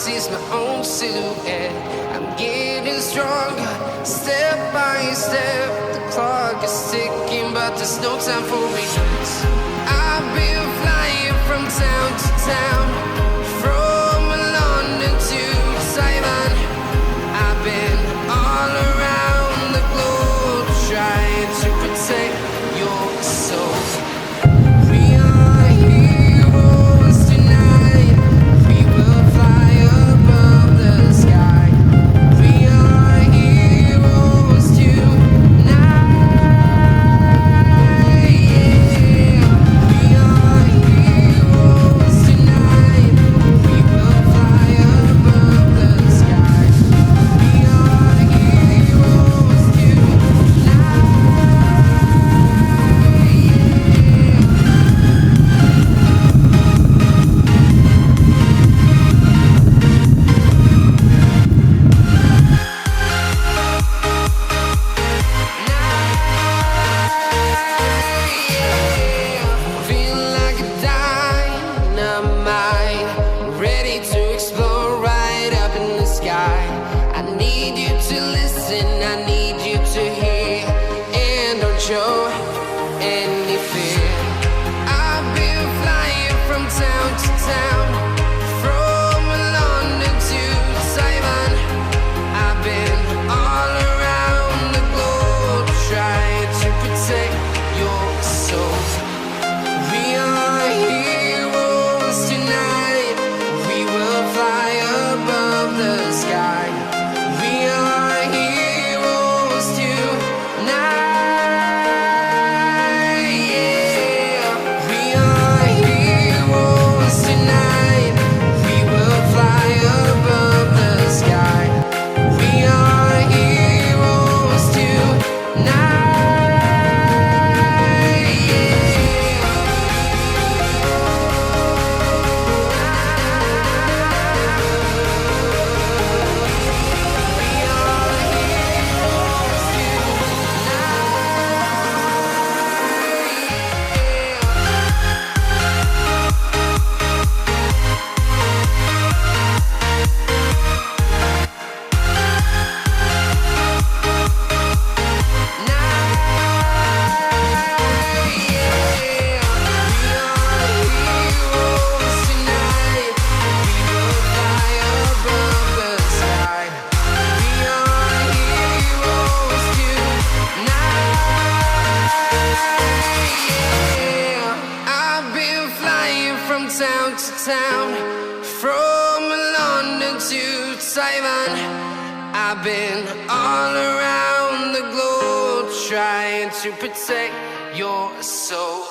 sees my own silhouette. I'm getting stronger, step by step. The clock is ticking, but there's no time for me. I've been flying from town to town, from London to Taiwan. I've been all around the globe trying to protect your soul. We are heroes tonight. We will fly above the sky. We are heroes tonight. Yeah. We are heroes tonight. We will fly above the sky. We are heroes tonight. Feel like a dynamite, ready to explode right up in the sky. I need you to listen, I need you to hear, and don't show any fear. I've been flying from town to town, from London to Taiwan. I've been all around the globe trying to protect your soul. We are heroes tonight. We will fly above the sky. We are heroes tonight. Yeah. We are heroes tonight. We will fly above the sky. We are heroes tonight. Yeah. Town to town, from London to Taiwan. I've been all around the globe trying to protect your soul.